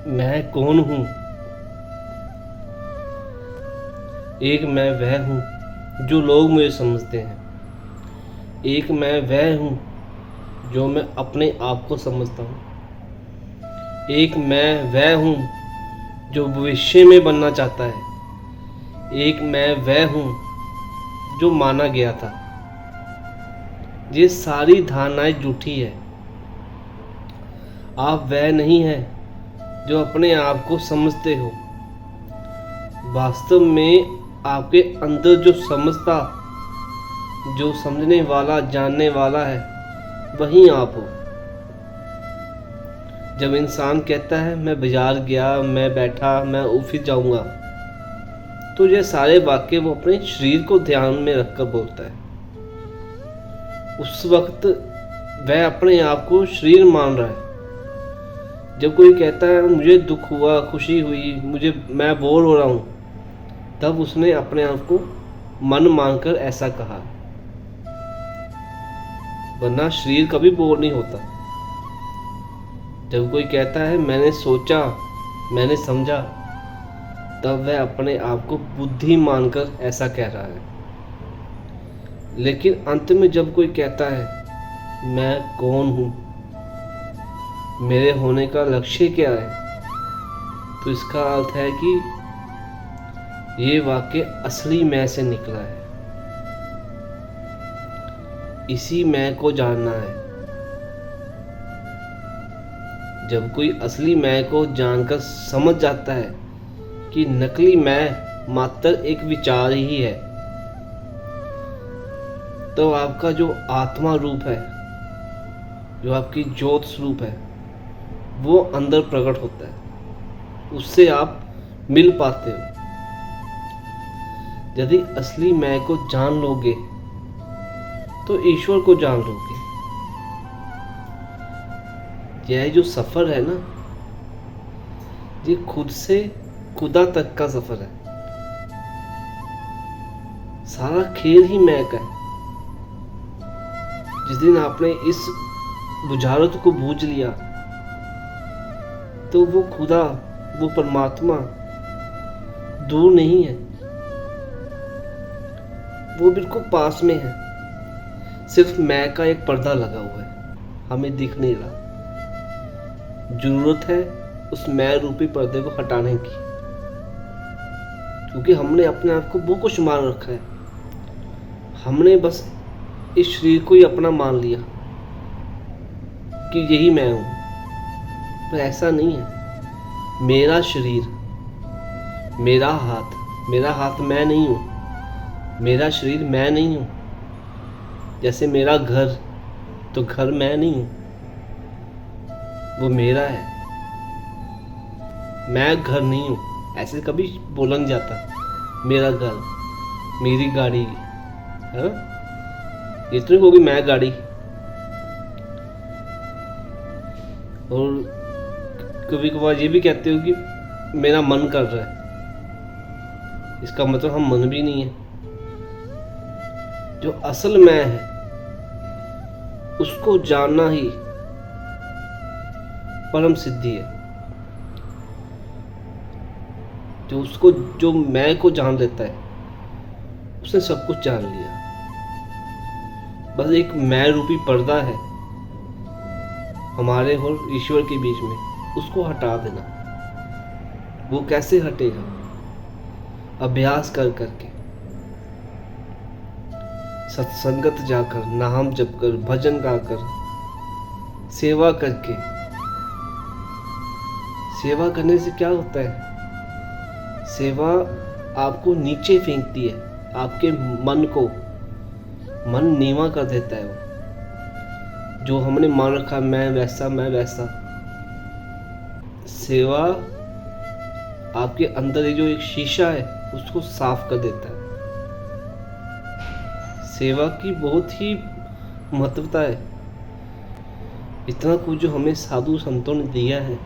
मैं कौन हूँ? एक मैं वह हूँ जो लोग मुझे समझते हैं। एक मैं वह हूँ जो मैं अपने आप को समझता हूँ। एक मैं वह हूँ जो भविष्य में बनना चाहता है। एक मैं वह हूँ जो माना गया था। ये सारी धारणाएं झूठी है। आप वह नहीं हैं जो अपने आप को समझते हो। वास्तव में आपके अंदर जो समझता, जो समझने वाला, जानने वाला है, वही आप हो। जब इंसान कहता है मैं बाजार गया, मैं बैठा, मैं ऑफिस जाऊंगा, तो ये सारे वाक्य वो अपने शरीर को ध्यान में रखकर बोलता है। उस वक्त वह अपने आप को शरीर मान रहा है। जब कोई कहता है मुझे दुख हुआ, खुशी हुई, मैं बोर हो रहा हूँ, तब उसने अपने आप को मन मानकर ऐसा कहा। वरना शरीर कभी बोर नहीं होता। जब कोई कहता है मैंने सोचा, मैंने समझा, तब वह अपने आप को बुद्धि मानकर ऐसा कह रहा है। लेकिन अंत में जब कोई कहता है मैं कौन हूँ, मेरे होने का लक्ष्य क्या है, तो इसका अर्थ है कि ये वाक्य असली मैं से निकला है। इसी मैं को जानना है। जब कोई असली मैं को जानकर समझ जाता है कि नकली मैं मात्र एक विचार ही है, तो आपका जो आत्मा रूप है, जो आपकी ज्योत स्वरूप है, वो अंदर प्रकट होता है। उससे आप मिल पाते हो। यदि असली मैं को जान लोगे तो ईश्वर को जान लोगे। यह जो सफर है ना, ये खुद से खुदा तक का सफर है। सारा खेल ही मैं का है। जिस दिन आपने इस बुझारत को बूझ लिया, तो वो खुदा, वो परमात्मा दूर नहीं है, वो बिल्कुल पास में है। सिर्फ मैं का एक पर्दा लगा हुआ है, हमें दिख नहीं रहा। जरूरत है उस मैं रूपी पर्दे को हटाने की, क्योंकि हमने अपने आप को वो कुछ मान रखा है। हमने बस इस शरीर को ही अपना मान लिया कि यही मैं हूं। पर ऐसा नहीं है। मेरा शरीर, मेरा हाथ मैं नहीं हूं। मेरा शरीर मैं नहीं हूं। जैसे मेरा घर, तो घर मैं नहीं हूं, वो मेरा है। मैं घर नहीं हूं, ऐसे कभी बोला नहीं जाता। मेरा घर, मेरी गाड़ी है, ये तो नहीं होगी मैं गाड़ी। और कभी कभार ये भी कहते हो कि मेरा मन कर रहा है। इसका मतलब हम मन भी नहीं है। जो असल मैं है, उसको जानना ही परम सिद्धि है। जो मैं को जान लेता है, उसने सब कुछ जान लिया। बस एक मैं रूपी पर्दा है हमारे और ईश्वर के बीच में, उसको हटा देना। वो कैसे हटेगा? अभ्यास कर करके, सत्संगत जाकर, नाम जप कर, भजन गाकर, सेवा करके। सेवा करने से क्या होता है? सेवा आपको नीचे फेंकती है, आपके मन नीवा कर देता है। वो जो हमने मान रखा, मैं वैसा। सेवा आपके अंदर जो एक शीशा है, उसको साफ कर देता है। सेवा की बहुत ही महत्वता है। इतना कुछ जो हमें साधु संतों ने दिया है,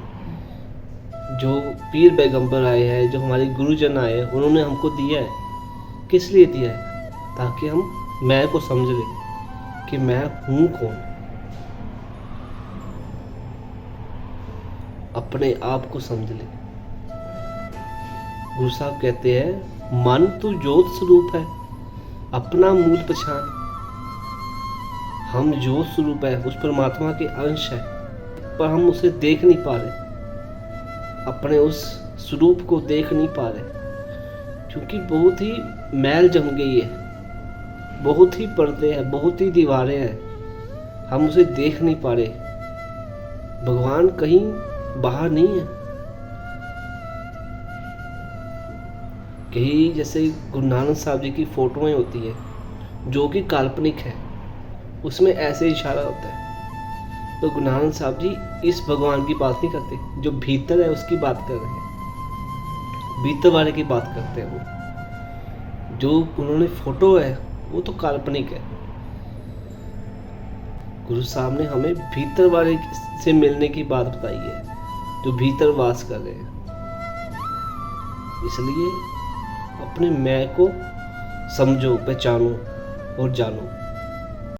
जो पीर पैगंबर आए हैं, जो हमारे गुरुजन आए हैं, उन्होंने हमको दिया है। किस लिए दिया है? ताकि हम मैं को समझ लें कि मैं हूँ कौन। अपने आप को समझ ले। गुरु साहब कहते हैं मन तो ज्योत स्वरूप है, अपना मूल पहचान। हम ज्योत स्वरूप है, उस परमात्मा के अंश है, पर हम उसे देख नहीं पा रहे, अपने उस स्वरूप को देख नहीं पा रहे, क्योंकि बहुत ही मैल जम गई है, बहुत ही पर्दे हैं, बहुत ही दीवारें हैं, हम उसे देख नहीं पा रहे। भगवान कहीं बाहर नहीं है। कहीं जैसे गुरु नानक साहब जी की फोटोएं होती है जो कि काल्पनिक है, उसमें ऐसे इशारा होता है, तो गुरु नानक साहब जी इस भगवान की बात नहीं करते, जो भीतर है उसकी बात कर रहे हैं, भीतर वाले की बात करते हैं। वो जो उन्होंने फोटो है वो तो काल्पनिक है। गुरु साहब ने हमें भीतर वाले से मिलने की बात बताई है, जो भीतर वास कर रहे हैं। इसलिए अपने मैं को समझो, पहचानो और जानो।